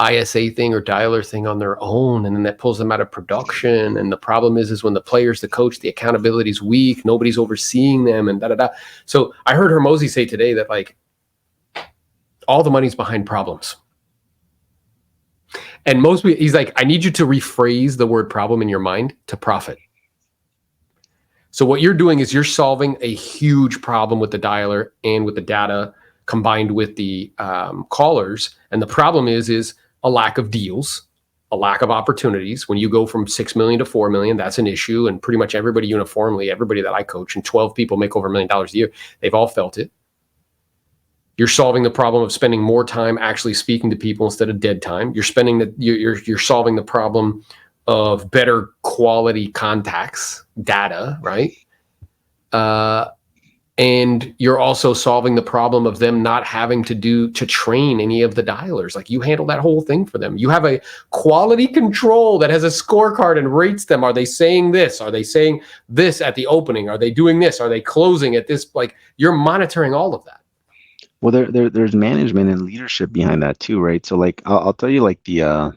ISA thing or dialer thing on their own, and then that pulls them out of production. And the problem is when the players, the coach, the accountability is weak, nobody's overseeing them, and da. So I heard Hermosi say today that like all the money's behind problems. And most people, he's like, I need you to rephrase the word problem in your mind to profit. So what you're doing is you're solving a huge problem with the dialer and with the data combined with the callers. And the problem is a lack of deals, a lack of opportunities. When you go from 6 million to 4 million, that's an issue. And pretty much everybody uniformly, everybody that I coach, and 12 people make over $1 million a year, they've all felt it. You're solving the problem of spending more time actually speaking to people instead of dead time. You're solving the problem of better quality contacts, data, right? And you're also solving the problem of them not having to train any of the dialers. Like you handle that whole thing for them. You have a quality control that has a scorecard and rates them. Are they saying this? Are they saying this at the opening? Are they doing this? Are they closing at this? Like you're monitoring all of that. Well, there's management and leadership behind that too, right? So like I'll tell you like the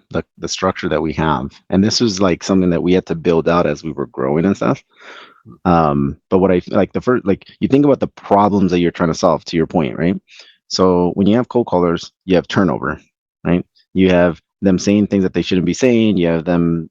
structure that we have, and this was like something that we had to build out as we were growing and stuff. But what I like the first, like you think about the problems that you're trying to solve, to your point, right? So when you have cold callers, you have turnover, right? You have them saying things that they shouldn't be saying. You have them,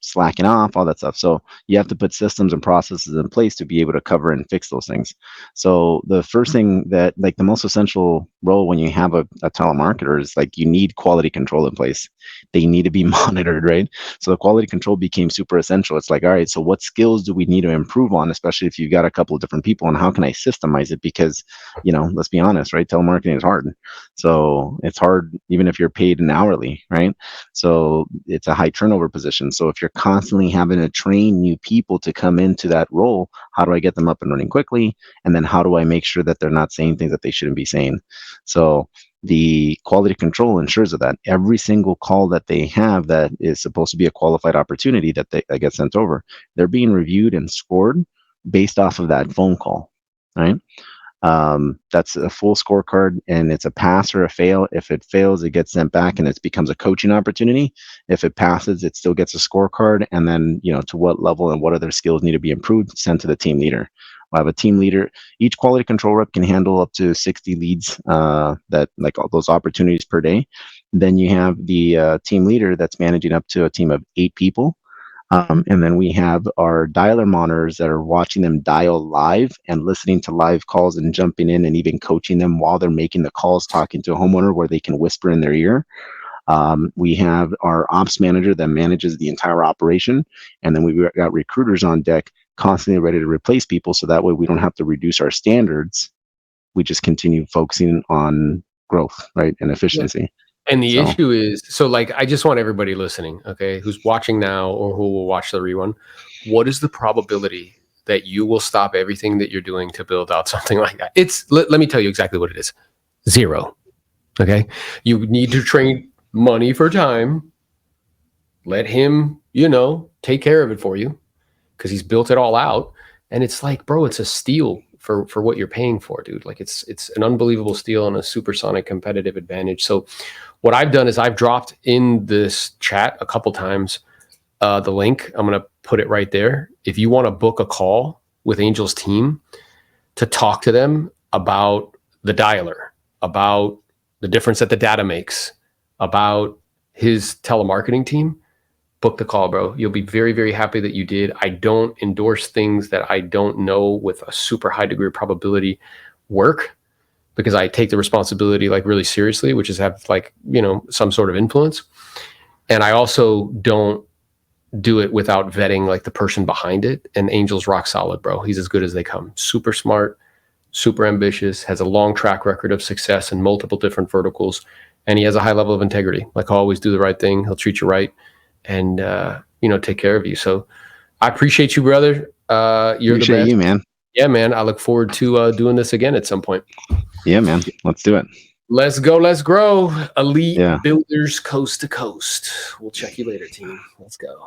slacking off, all that stuff. So you have to put systems and processes in place to be able to cover and fix those things. So the first thing that, like the most essential role when you have a telemarketer is like you need quality control in place. They need to be monitored, right? So the quality control became super essential. It's like, all right, so what skills do we need to improve on, especially if you've got a couple of different people, and how can I systemize it? Because, let's be honest, right? Telemarketing is hard. So it's hard even if you're paid an hourly, right? So it's a high turnover position. So if you're constantly having to train new people to come into that role, how do I get them up and running quickly? And then how do I make sure that they're not saying things that they shouldn't be saying? So the quality control ensures that every single call that they have that is supposed to be a qualified opportunity that gets sent over, they're being reviewed and scored based off of that phone call, right? That's a full scorecard, and it's a pass or a fail. If it fails, it gets sent back and it becomes a coaching opportunity. If it passes, it still gets a scorecard, and then, to what level and what other skills need to be improved, sent to the team leader. We'll have a team leader. Each quality control rep can handle up to 60 leads, that like all those opportunities per day. Then you have the team leader that's managing up to a team of 8 people. And then we have our dialer monitors that are watching them dial live and listening to live calls and jumping in and even coaching them while they're making the calls, talking to a homeowner where they can whisper in their ear. We have our ops manager that manages the entire operation. And then we've got recruiters on deck constantly ready to replace people. So that way we don't have to reduce our standards. We just continue focusing on growth, right, and efficiency. Yeah. And the issue is, so like, I just want everybody listening, okay, who's watching now or who will watch the rerun, what is the probability that you will stop everything that you're doing to build out something like that? Let me tell you exactly what it is. 0. Okay. You need to train money for time. Let him, take care of it for you because he's built it all out. And it's like, bro, it's a steal for what you're paying for, dude. Like it's an unbelievable steal and a supersonic competitive advantage. So what I've done is I've dropped in this chat a couple times the link. I'm going to put it right there. If you want to book a call with Angel's team to talk to them about the dialer, about the difference that the data makes, about his telemarketing team, book the call, bro. You'll be very, very happy that you did. I don't endorse things that I don't know with a super high degree of probability work, because I take the responsibility like really seriously, which is have like, some sort of influence. And I also don't do it without vetting like the person behind it. And Angel's rock solid, bro. He's as good as they come. Super smart, super ambitious, has a long track record of success in multiple different verticals. And he has a high level of integrity. Like, he'll always do the right thing. He'll treat you right and, take care of you. So I appreciate you, brother. You're appreciate the best. You, man. Yeah, man. I look forward to doing this again at some point. Yeah, man. Let's do it. Let's go. Let's grow. Elite builders coast to coast. We'll check you later, team. Let's go.